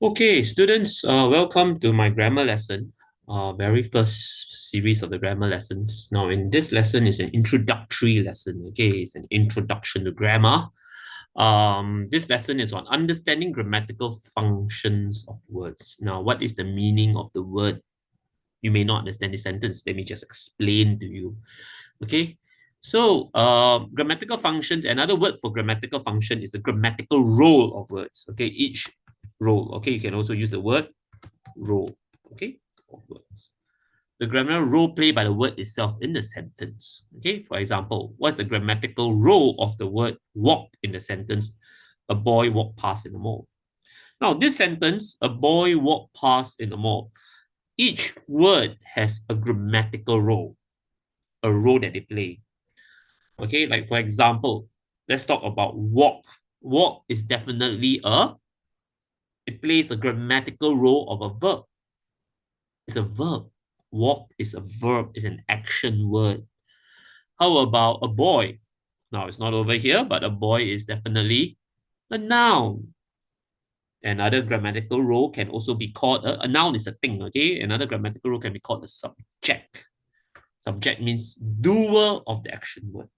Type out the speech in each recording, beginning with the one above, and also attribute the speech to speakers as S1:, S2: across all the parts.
S1: Okay, students, welcome to my grammar lesson, very first series of the grammar lessons. Now, in this lesson is an introductory lesson. Okay, it's an introduction to grammar. This lesson is on understanding grammatical functions of words. Now, what is the meaning of the word? You may not understand the sentence. Let me just explain to you. Okay, so grammatical functions. Another word for grammatical function is the grammatical role of words. Okay, each role. Okay, you can also use the word role, okay, of words. The grammatical role played by the word itself in the sentence. Okay, for example, what's the grammatical role of the word walk in the sentence? A boy walked past in the mall. Now, this sentence, a boy walked past in the mall, each word has a grammatical role, a role that they play. Okay, like for example, let's talk about walk. Walk is definitely it plays a grammatical role of a verb. It's a verb. Walk is a verb, is an action word. How about a boy? Now, it's not over here, but a boy is definitely a noun. Another grammatical role can also be called a noun is a thing, okay? Another grammatical role can be called a subject. Subject means doer of the action word.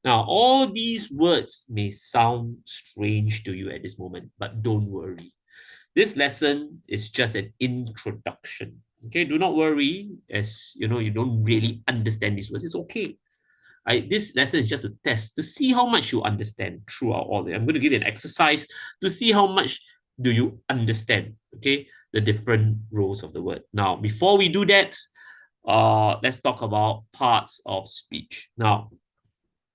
S1: Now, all these words may sound strange to you at this moment, but don't worry. This lesson is just an introduction. Okay, do not worry, as you know, you don't really understand these words. It's okay. This lesson is just a test to see how much you understand throughout all of it. I'm going to give you an exercise to see how much do you understand, okay, the different roles of the word. Now, before we do that, let's talk about parts of speech. Now,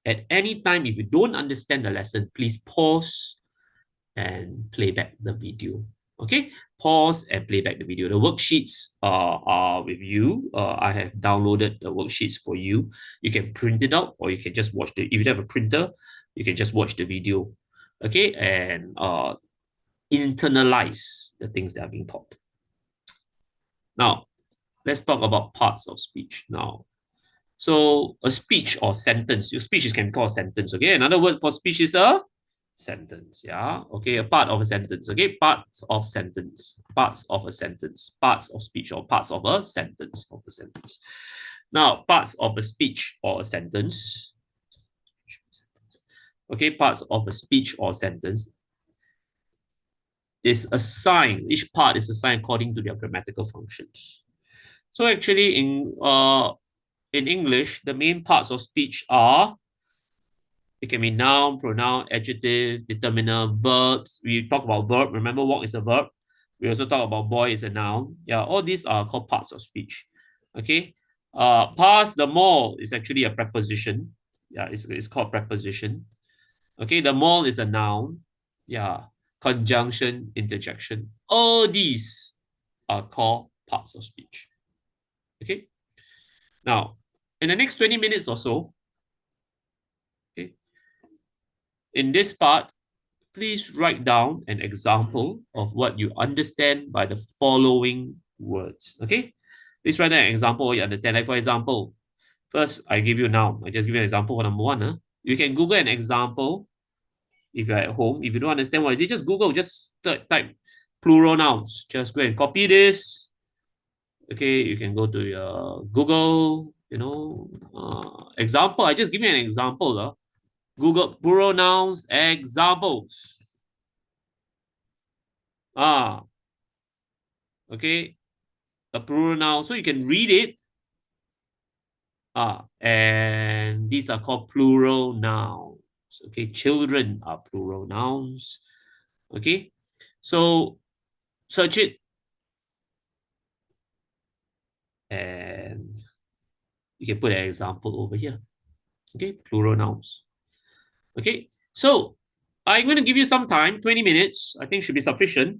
S1: at any time, if you don't understand the lesson, please pause and play back the video. Okay, pause and play back the video. The worksheets are with you. I have downloaded the worksheets for you. You can print it out or you can just watch the, if you have a printer, you can just watch the video. Okay, and internalize the things that are being taught. Now, let's talk about parts of speech. Now, so a speech or sentence, your speech can be called a sentence. Okay, another word for speech is a sentence. Yeah, okay, a part of a sentence. Okay, parts of sentence, parts of a sentence, parts of speech or parts of a sentence of a sentence. Now, parts of a speech or a sentence. Okay, parts of a speech or sentence is assigned. Each part is assigned according to their grammatical functions. So actually, in English, the main parts of speech are, it can be noun, pronoun, adjective, determiner, verbs. We talk about verb. Remember, walk is a verb. We also talk about boy is a noun. Yeah, all these are called parts of speech. Okay. Pass the mall is actually a preposition. Yeah, it's called preposition. Okay, the mall is a noun. Yeah, conjunction, interjection. All these are called parts of speech. Okay. Now, in the next 20 minutes or so, okay, in this part, please write down an example of what you understand by the following words. Okay? Please write down an example of what you understand. Like, for example, first, I give you a noun. I just give you an example for number one. Huh? You can Google an example if you're at home. If you don't understand what is it, just Google, just type plural nouns. Just go and copy this. Okay, you can go to your Google, example. I just give you an example. Google plural nouns examples. Okay, a plural noun. So you can read it. And these are called plural nouns. Okay, children are plural nouns. Okay, so search it and you can put an example over here. Okay, plural nouns. Okay, so I'm going to give you some time, 20 minutes. I think should be sufficient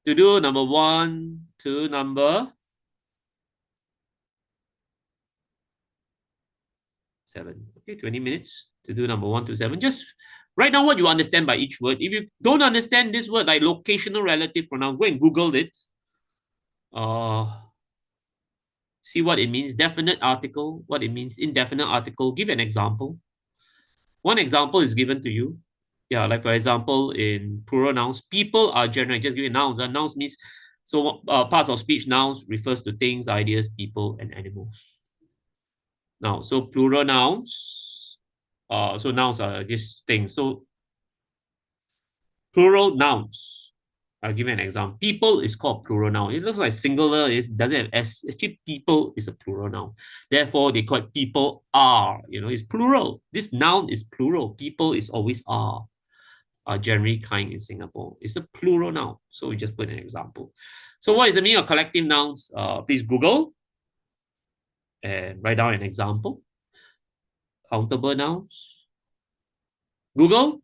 S1: to do number 1 to number 7. Okay, 20 minutes to do number 1 to 7. Just write down what you understand by each word. If you don't understand this word like locational relative pronoun, go and Google it. See what it means. Definite article, what it means. Indefinite article. Give an example. One example is given to you. Yeah, like for example, in plural nouns, people are general. Just give you nouns. Nouns means so parts of speech. Nouns refers to things, ideas, people, and animals. Now, so plural nouns. So nouns are these things. So plural nouns. I'll give you an example. People is called plural noun. It looks like singular. It doesn't have S. Actually, people is a plural noun. Therefore, they call it people are. It's plural. This noun is plural. People is always are generally kind in Singapore. It's a plural noun. So we just put an example. So what is the meaning of collective nouns? Please Google and write down an example. Countable nouns. Google,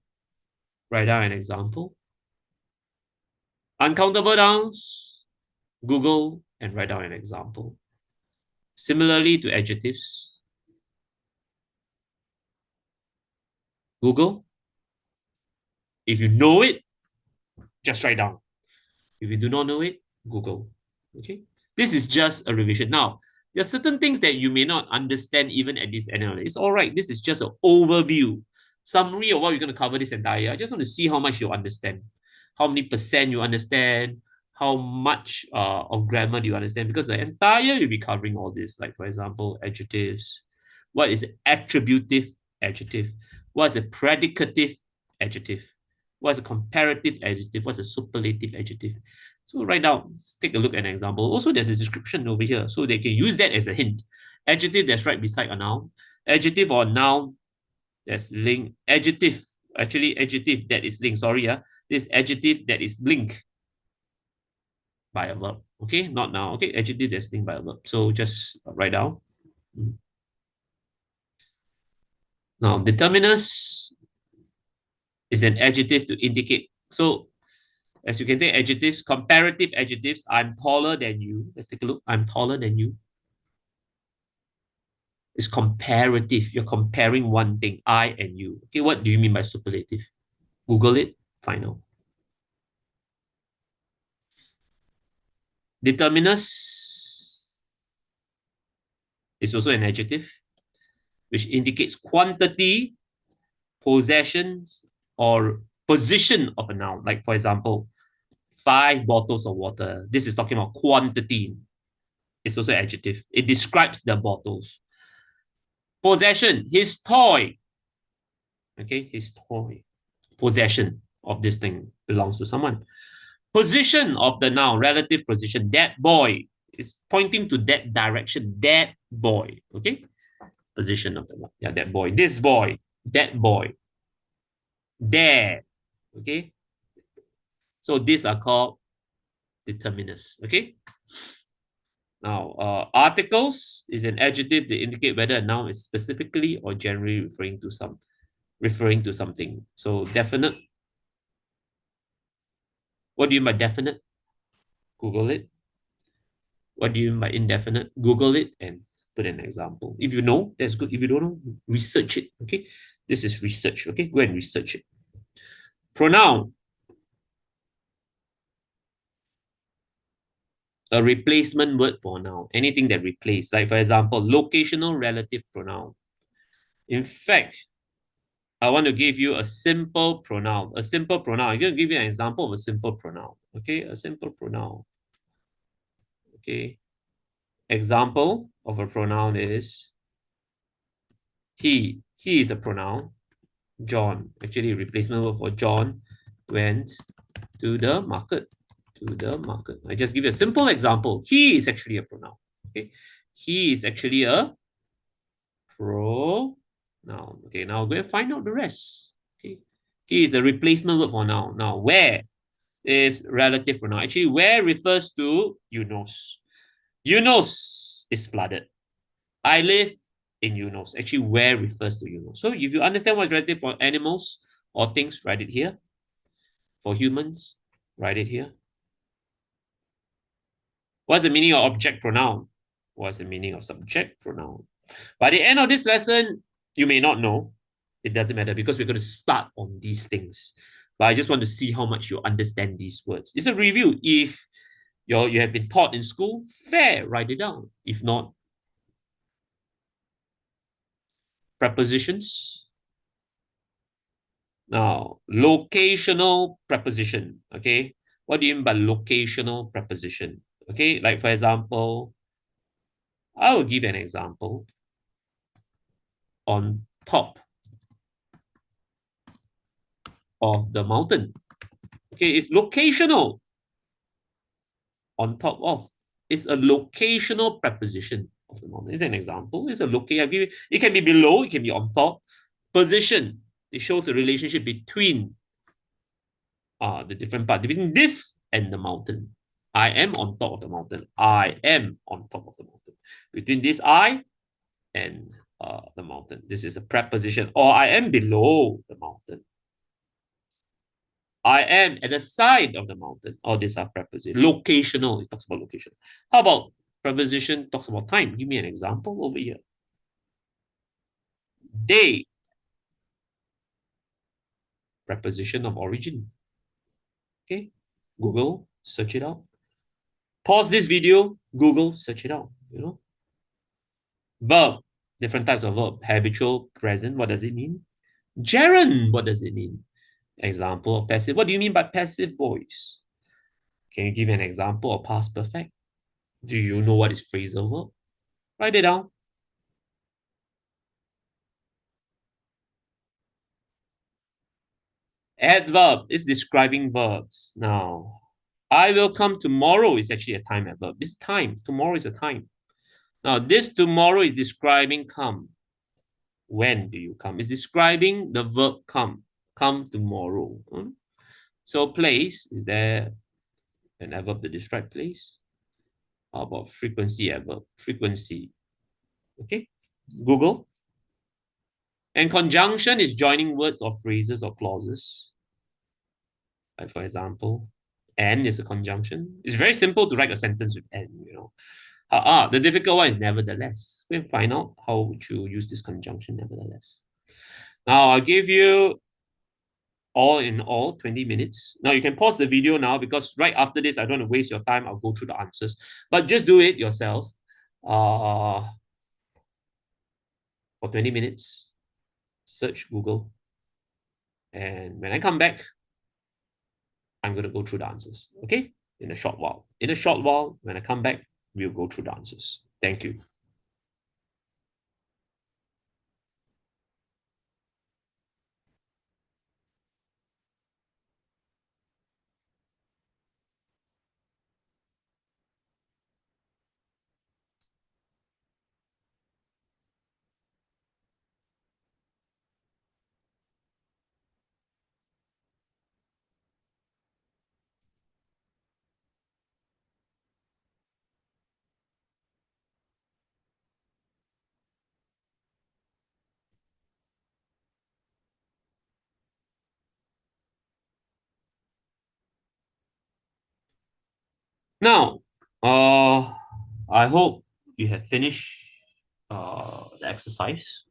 S1: write down an example. Uncountable nouns. Google and write down an example. Similarly to adjectives. Google. If you know it, just write down. If you do not know it, Google. Okay. This is just a revision. Now, there are certain things that you may not understand even at this end. It's all right. This is just an overview, summary of what we're going to cover this entire year. I just want to see how much you understand, how many percent you understand, how much of grammar do you understand, because the entire year you'll be covering all this. Like, for example, adjectives. What is attributive adjective? What is a predicative adjective? What's a comparative adjective? What's a superlative adjective? So right now, let's take a look at an example. Also, there's a description over here, so they can use that as a hint. Adjective that's right beside a noun. Adjective or noun that's linked. Adjective, actually adjective that is linked. Sorry, this adjective that is linked by a verb. Okay, not now. Okay, adjective that's linked by a verb. So just write down. Now, determinus is an adjective to indicate. So as you can take adjectives, comparative adjectives, I'm taller than you. Let's take a look. I'm taller than you. It's comparative. You're comparing one thing, I and you. Okay, what do you mean by superlative? Google it, find out. Determinus is also an adjective which indicates quantity, possessions, or position of a noun. Like, for example, 5 bottles of water. This is talking about quantity. It's also an adjective. It describes the bottles. Possession, his toy. Okay, his toy. Possession of this thing belongs to someone. Position of the noun, relative position. That boy is pointing to that direction. That boy. Okay, position of the noun. Yeah, that boy. This boy. That boy. There. Okay, so these are called determiners. Okay. Now, articles is an adjective to indicate whether a noun is specifically or generally referring to something. So definite. What do you mean by definite? Google it. What do you mean by indefinite? Google it and put an example. If you know, that's good. If you don't know, research it. Okay. This is research. Okay. Go and research it. Pronoun. A replacement word for noun. Anything that replace. Like for example, locational relative pronoun. In fact, I want to give you a simple pronoun. A simple pronoun. I'm going to give you an example of a simple pronoun. Okay. A simple pronoun. Okay. Example of a pronoun is he. He is a pronoun. John, actually replacement word for John, went to the market. To the market. I just give you a simple example. He is actually a pronoun. Okay. He is actually a pronoun. Okay, now go and find out the rest. Okay. He is a replacement word for noun. Now, where is relative pronoun? Actually, where refers to Eunos. Eunos is flooded. I live in Eunos. Actually, where refers to Eunos. So if you understand what's relative for animals or things, write it here. For humans, write it here. What's the meaning of object pronoun? What's the meaning of subject pronoun? By the end of this lesson, you may not know. It doesn't matter because we're going to start on these things. But I just want to see how much you understand these words. It's a review. If you have been taught in school, fair, write it down. If not, prepositions. Now, locational preposition. Okay. What do you mean by locational preposition? Okay. Like, for example, I will give an example. On top of the mountain. Okay. It's locational. On top of. It's a locational preposition of the mountain. It's an example. It's a location. It can be below. It can be on top. Position. It shows a relationship between the different part, between this and the mountain. I am on top of the mountain. I am on top of the mountain. Between this I and the mountain. This is a preposition. Or I am below the mountain. I am at the side of the mountain. All these are preposition. Locational. It talks about location. How about preposition talks about time? Give me an example over here. Day. Preposition of origin. Okay. Google, search it out. Pause this video, Google, search it out. You know. Verb. Different types of verb. Habitual, present. What does it mean? Gerund. What does it mean? Example of passive. What do you mean by passive voice? Can you give an example of past perfect? Do you know what is phrasal verb? Write it down. Adverb is describing verbs. Now, I will come tomorrow is actually a time adverb. This time, tomorrow is a time. Now, this tomorrow is describing come. When do you come? It's describing the verb come. Come tomorrow. So place, is there an adverb to describe place? How about frequency adverb? Frequency. Okay. Google. And conjunction is joining words or phrases or clauses. Like for example, and is a conjunction. It's very simple to write a sentence with and, you know. The difficult one is nevertheless. We can find out how would you use this conjunction nevertheless. Now I'll give you all in all 20 minutes. Now you can pause the video now because right after this, I don't want to waste your time. I'll go through the answers, but just do it yourself for 20 minutes. Search Google. And when I come back, I'm going to go through the answers, okay? In a short while. In a short while, when I come back, we'll go through the answers. Thank you. Now, I hope you have finished the exercise.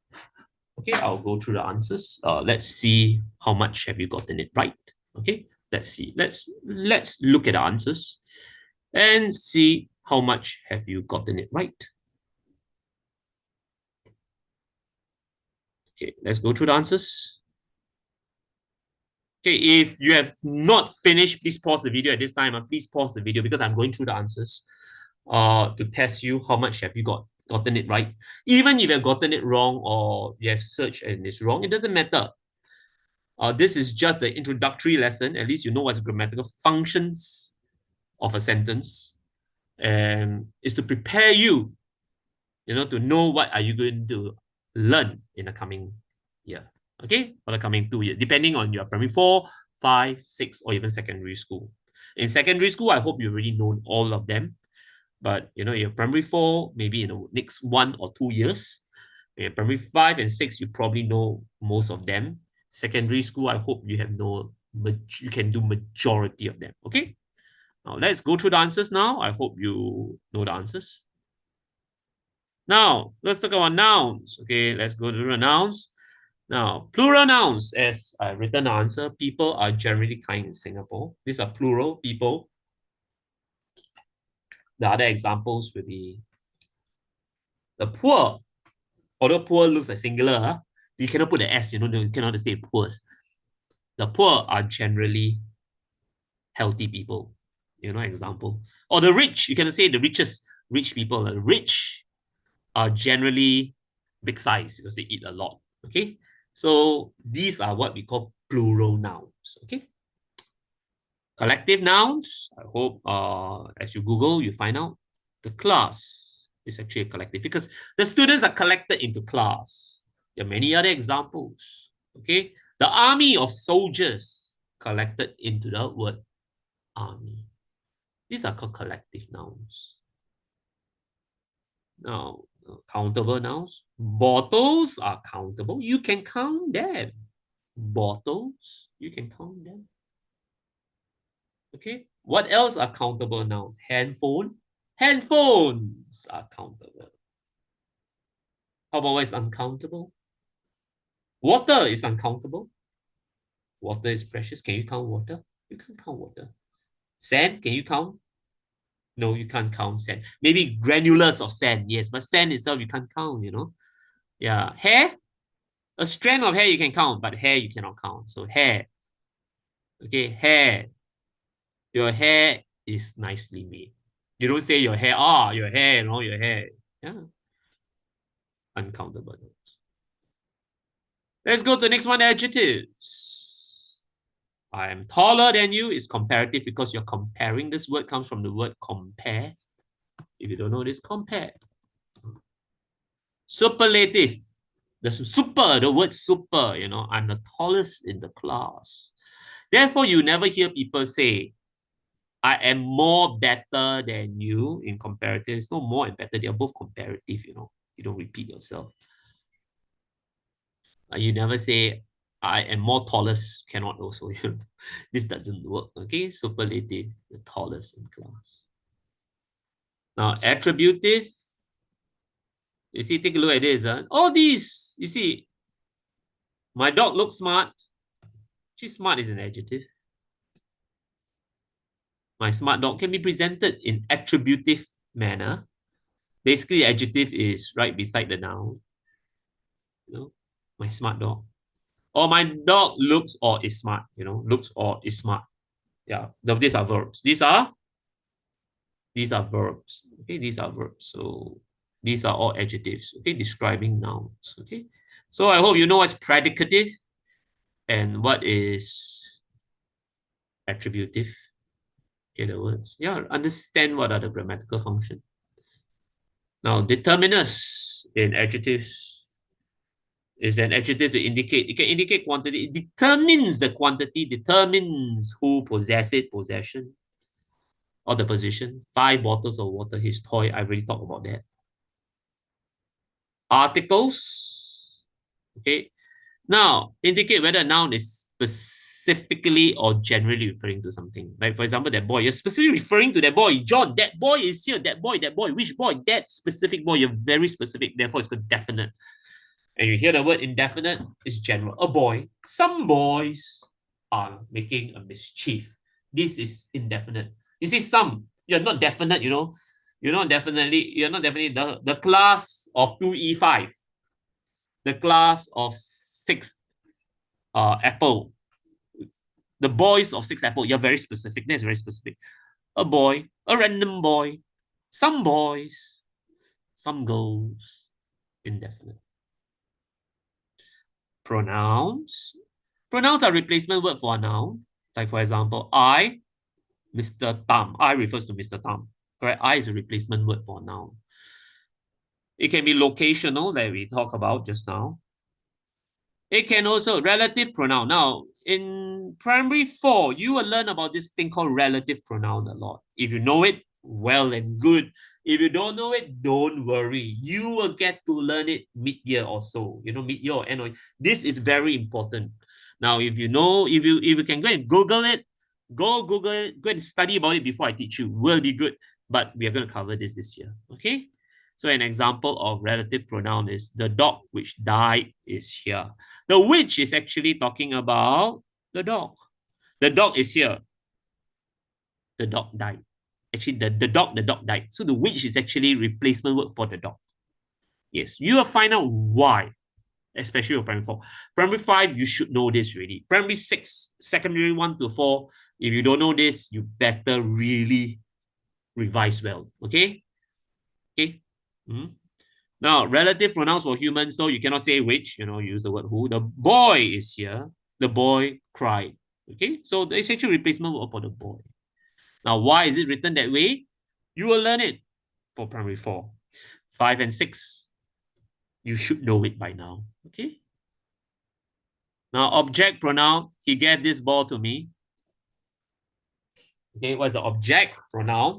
S1: Okay, I'll go through the answers. Let's see how much have you gotten it right. Okay, let's see. Let's look at the answers and see how much have you gotten it right. Okay, let's go through the answers. Okay, if you have not finished, please pause the video at this time. Please pause the video because I'm going through the answers to test you how much have you gotten it right. Even if you've gotten it wrong or you have searched and it's wrong, it doesn't matter. This is just the introductory lesson. At least you know what's grammatical functions of a sentence. And it's to prepare you, to know what are you going to learn in the coming year. Okay, for the coming 2 years, depending on your primary 4, 5, 6, or even secondary school. In secondary school, I hope you already know all of them. But your primary 4, maybe in the next 1 or 2 years. In primary 5 and 6, you probably know most of them. Secondary school, I hope you you can do majority of them. Okay. Now let's go through the answers now. I hope you know the answers. Now let's talk about nouns. Okay, let's go through the nouns. Now, plural nouns, as I've written the answer, people are generally kind in Singapore. These are plural people. The other examples will be the poor. Although poor looks like singular, you cannot put the S, you cannot say poor. The poor are generally healthy people. Example. Or the rich, you can say the richest rich people. The rich are generally big size because they eat a lot. Okay. So these are what we call plural nouns. Okay. Collective nouns, I hope as you Google, you find out the class is actually a collective because the students are collected into class. There are many other examples. Okay. The army of soldiers collected into the word army. These are called collective nouns. Now, countable nouns. Bottles are countable. You can count them. Bottles, you can count them. Okay. What else are countable nouns? Handphone. Handphones are countable. How about what is uncountable? Water is uncountable. Water is precious. Can you count water? You can't count water. Sand, can you count? No, you can't count sand. Maybe granulars of sand, yes, but sand itself you can't count. Yeah. Hair, a strand of hair you can count, but hair you cannot count. So hair. Okay, hair. Your hair is nicely made. You don't say your hair, your hair, your hair. Yeah, uncountable. Let's go to the next one, adjectives. I am taller than you is comparative because you're comparing. This word comes from the word compare. If you don't know this, compare. Superlative. The word super, I'm the tallest in the class. Therefore, you never hear people say, I am more better than you in comparative. It's no more and better. They are both comparative. You don't repeat yourself. You never say, I am more tallest. Cannot also. This doesn't work. Okay, superlative, the tallest in class. Now, attributive. You see, take a look at this. All these, you see, my dog looks smart. She's smart is an adjective. My smart dog can be presented in attributive manner. Basically, adjective is right beside the noun. My smart dog. Or my dog looks or is smart. Looks or is smart. Yeah, these are verbs. These are verbs. Okay, these are verbs. So these are all adjectives. Okay, describing nouns. Okay, so I hope you know what's predicative and what is attributive. Okay, the words. Yeah, understand what are the grammatical functions. Now, determiners in adjectives is an adjective to indicate. It can indicate quantity. It determines the quantity, determines who possess it, possession, or the position. 5 bottles of water, his toy. I've already talked about that. Articles. Okay. Now, indicate whether a noun is specifically or generally referring to something. Like, for example, that boy, you're specifically referring to that boy. John, that boy is here. That boy. Which boy? That specific boy. You're very specific. Therefore, it's called definite. And you hear the word indefinite, it's general. A boy. Some boys are making a mischief. This is indefinite. You see, some. You're not definite, You're not definitely the class of 2E5. The class of 6 Apple. The boys of 6 Apple. You're very specific. That's very specific. A boy, a random boy, some boys, some girls. Indefinite. Pronouns. Pronouns are replacement word for a noun. Like, for example, I, Mr. Tam. I refers to Mr. Tam. Correct? I is a replacement word for a noun. It can be locational, that we talked about just now. It can also relative pronoun. Now, in primary 4, you will learn about this thing called relative pronoun a lot. If you know it, well and good. If you don't know it, don't worry. You will get to learn it mid-year or so. Mid-year or end of. This is very important. Now, if you can go and Google it, go Google it, go and study about it before I teach you. Will be good. But we are going to cover this year. Okay? So an example of relative pronoun is the dog which died is here. The which is actually talking about the dog. The dog is here. The dog died. Actually, the dog died. So the which is actually replacement word for the dog. Yes, you will find out why. especially for primary 4. Primary 5, you should know this already. Primary 6, secondary 1 to 4, if you don't know this, you better really revise well. Okay? Okay? Mm. Now, relative pronouns for humans, so you cannot say which, use the word who. The boy is here. The boy cried. Okay? So it's actually replacement word for the boy. Now, why is it written that way? You will learn it for primary 4. 5 and 6, you should know it by now. Okay? Now, object pronoun, he gave this ball to me. Okay, what's the object pronoun?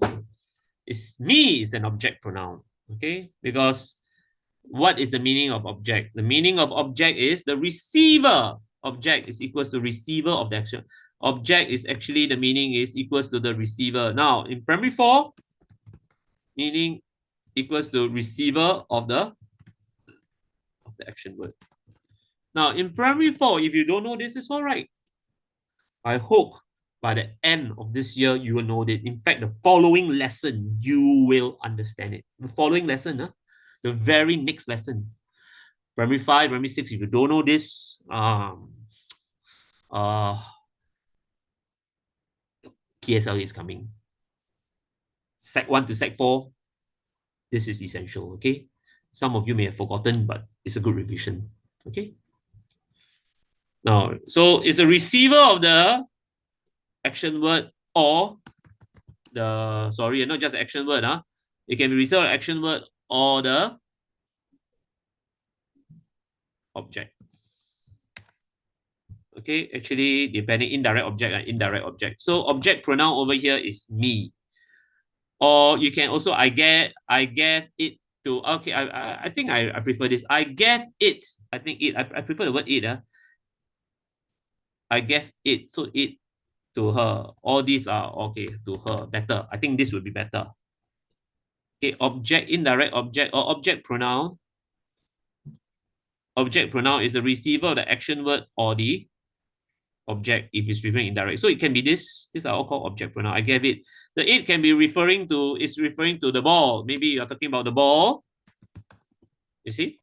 S1: It's me is an object pronoun. Okay, because what is the meaning of object? The meaning of object is the receiver. Object is equals to receiver of the action. Object is actually the meaning is equals to the receiver. Now, in primary 4, meaning equals to receiver of the action word. Now, in primary 4, if you don't know this, it's all right. I hope by the end of this year, you will know it. In fact, the following lesson, you will understand it. The following lesson, the very next lesson, primary 5, primary 6, if you don't know this, PSL is coming. Sec 1 to Sec 4, this is essential, okay? Some of you may have forgotten, but it's a good revision, okay? Now, so it's a receiver of the action word or not just the action word, it can be receiver of action word or the object. Okay, actually, depending indirect object and indirect object. So object pronoun over here is me. Or you can also I gave it to, okay, I think I prefer this. I gave it. I think it. I prefer the word it. I gave it. So it to her. All these are okay to her. Better. I think this would be better. Okay, object, indirect object, or object pronoun. Object pronoun is the receiver of the action word or the object if it's referring indirect. So it can be this. These are all called object pronoun. I gave it. The it can be referring to the ball. Maybe you're talking about the ball. You see?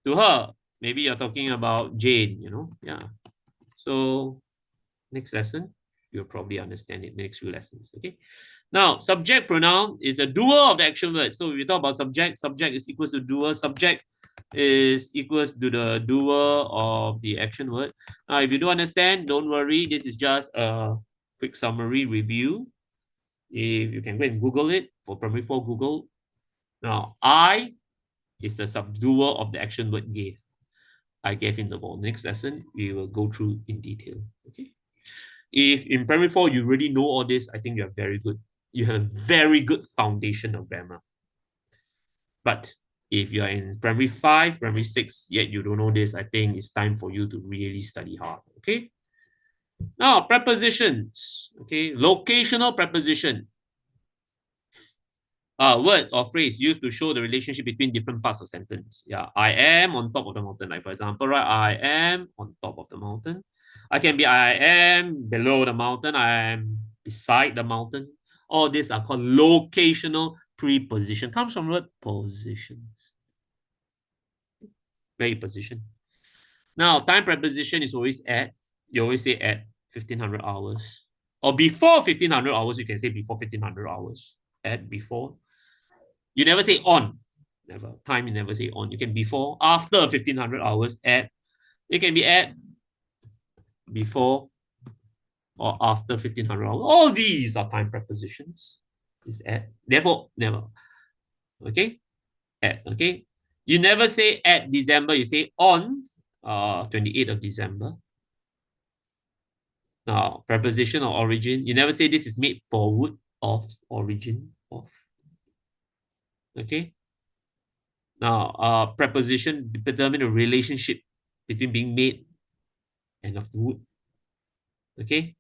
S1: To her. Maybe you're talking about Jane, Yeah. So next lesson, you'll probably understand it next few lessons. Okay. Now, subject pronoun is the doer of the action word. So if we talk about subject is equals to doer. Subject is equals to the doer of the action word. Now, if you don't understand, don't worry. This is just a quick summary review. If you can go and Google it for primary 4, Google. Now, I is the subdoer of the action word gave. I gave him the ball. Next lesson, we will go through in detail. Okay. If in primary 4 you already know all this, I think you're very good. You have a very good foundation of grammar. But if you're in primary 5, primary 6, yet you don't know this, I think it's time for you to really study hard. Okay. Now, prepositions. Okay. Locational preposition. Word or phrase used to show the relationship between different parts of sentence. Yeah, I am on top of the mountain. Like for example, right, I am on top of the mountain. I can be I am below the mountain. I am beside the mountain. All these are called locational preposition. Comes from word positions. Very position. Now, time preposition is always at. You always say at 1500 hours. Or before 1500 hours, you can say before 1500 hours. At, before. You never say on. Never. Time you never say on. You can before, after 1500 hours, at. It can be at, before, or after 1500 hours. All these are time prepositions. Is at. Therefore, never. Okay? At. Okay? You never say at December. You say on 28th of December. Now, preposition or origin. You never say this is made forward of, origin of. Okay? Now, preposition determine the relationship between being made and of the wood. Okay.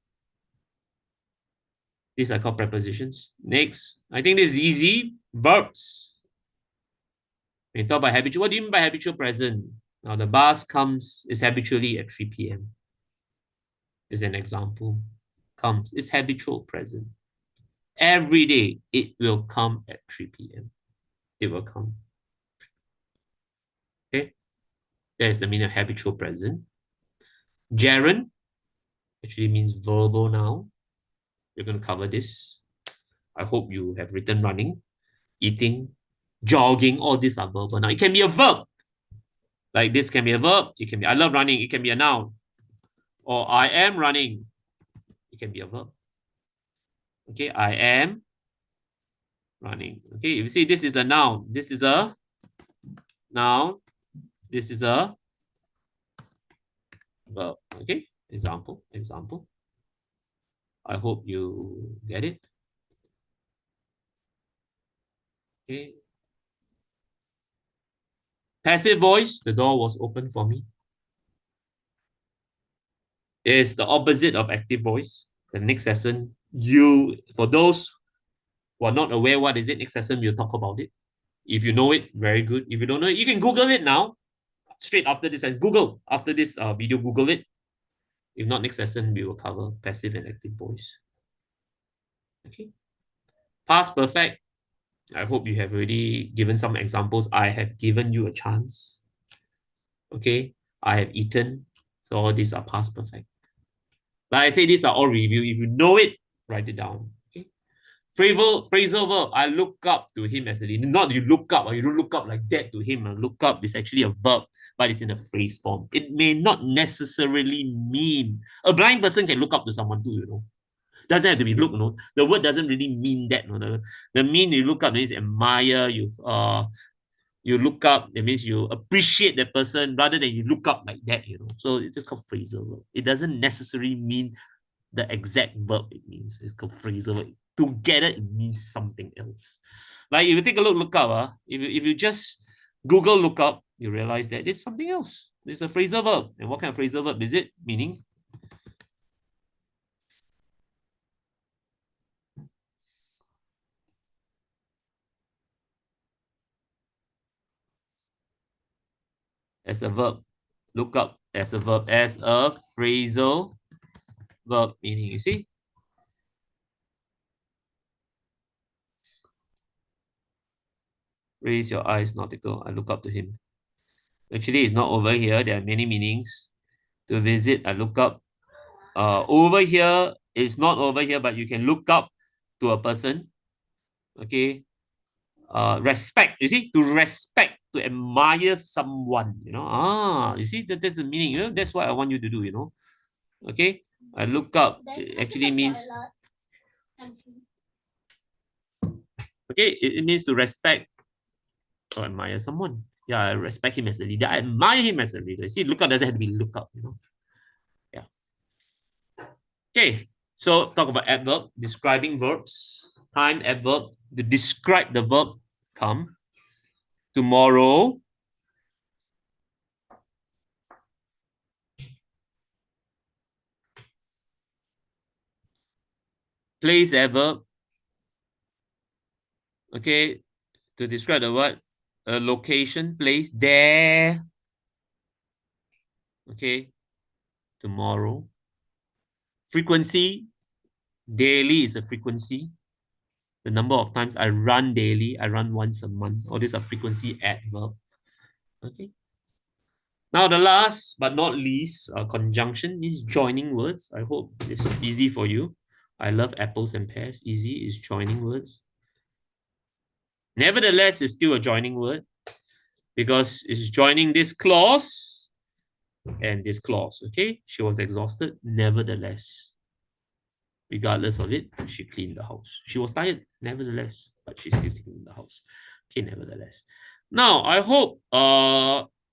S1: These are called prepositions. Next, I think this is easy. Verbs. When you talk about habitual, what do you mean by habitual present? Now, the bus comes, is habitually at 3 p.m. Is an example. Comes, is habitual present. Every day, it will come at 3 p.m. It will come. That is the meaning of habitual present. Gerund actually means verbal noun. We're going to cover this. I hope you have written running, eating, jogging. All these are verbal noun. It can be a verb. Like this can be a verb. It can be I love running. It can be a noun. Or I am running. It can be a verb. Okay, I am running. Okay, if you see this is a noun. This is a noun. This is a verb. Okay, example. I hope you get it. Okay. Passive voice, the door was open for me. Is the opposite of active voice. The next lesson, for those who are not aware what is it, next lesson we'll talk about it. If you know it, very good. If you don't know it, you can Google it now. Straight after this, and Google after this video, Google it. If not, next lesson we will cover passive and active voice. Okay. Past perfect. I hope you have already given some examples. I have given you a chance. Okay. I have eaten. So all these are past perfect. Like I say, these are all review. If you know it, write it down. Okay. Phrasal verb. I look up to him as a leader. Not you look up or you don't look up like that to him. Look up is actually a verb, but it's in a phrase form. It may not necessarily mean a blind person can look up to someone too, you know. Doesn't have to be look, you know. The word doesn't really mean that. You know? The mean you look up means admire, you look up, it means you appreciate that person rather than you look up like that, you know. So it's just called phrasal verb. It doesn't necessarily mean the exact verb it means. It's called phrasal verb. Together, it means something else. Like if you take a look up, if you just Google look up, you realize that it's something else. It's a phrasal verb. And what kind of phrasal verb is it? Meaning as a verb. Look up as a verb, as a phrasal verb meaning. You see? Raise your eyes, nautical. I look up to him. Actually, it's not over here. There are many meanings. To visit, I look up. Over here, it's not over here, but you can look up to a person. Okay. Respect. You see, to respect, to admire someone. You know. You see, that's the meaning. You know, that's what I want you to do. You know. Okay. I look up. It actually means. Okay, it means to respect or admire someone. Yeah, I respect him as a leader. I admire him as a leader. See, look up doesn't have to be look up, you know. Yeah. Okay. So talk about adverb, describing verbs. Time adverb to describe the verb come. Tomorrow. Place adverb. Okay. To describe the word. A location, place, there. Okay. Tomorrow. Frequency. Daily is a frequency. The number of times I run daily, I run once a month. All these are frequency adverb. Okay. Now the last but not least, conjunction is joining words. I hope it's easy for you. I love apples and pears. Easy is joining words. Nevertheless, it's still a joining word because it's joining this clause and this clause. Okay. She was exhausted. Nevertheless, regardless of it, she cleaned the house. She was tired, nevertheless, but she still cleaned the house. Okay, nevertheless. Now, I hope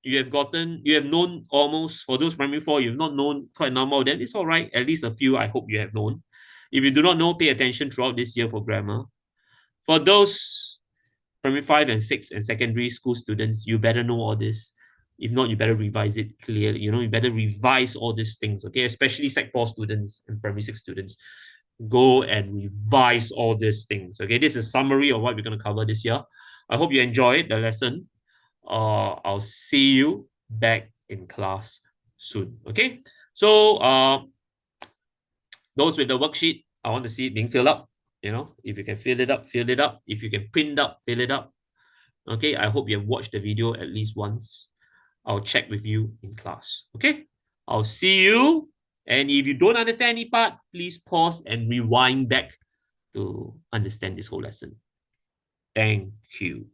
S1: you have known almost, for those primary four, you've not known quite a number of them. It's all right. At least a few, I hope you have known. If you do not know, pay attention throughout this year for grammar. For those primary 5 and 6 and secondary school students, you better know all this. If not, you better revise it clearly. You know, you better revise all these things, okay? Especially Sec 4 students and primary 6 students. Go and revise all these things, okay? This is a summary of what we're going to cover this year. I hope you enjoyed the lesson. I'll see you back in class soon, okay? So, those with the worksheet, I want to see it being filled up. You know, if you can fill it up, fill it up. If you can print up, fill it up. Okay, I hope you have watched the video at least once. I'll check with you in class. Okay? I'll see you. And if you don't understand any part, please pause and rewind back to understand this whole lesson. Thank you.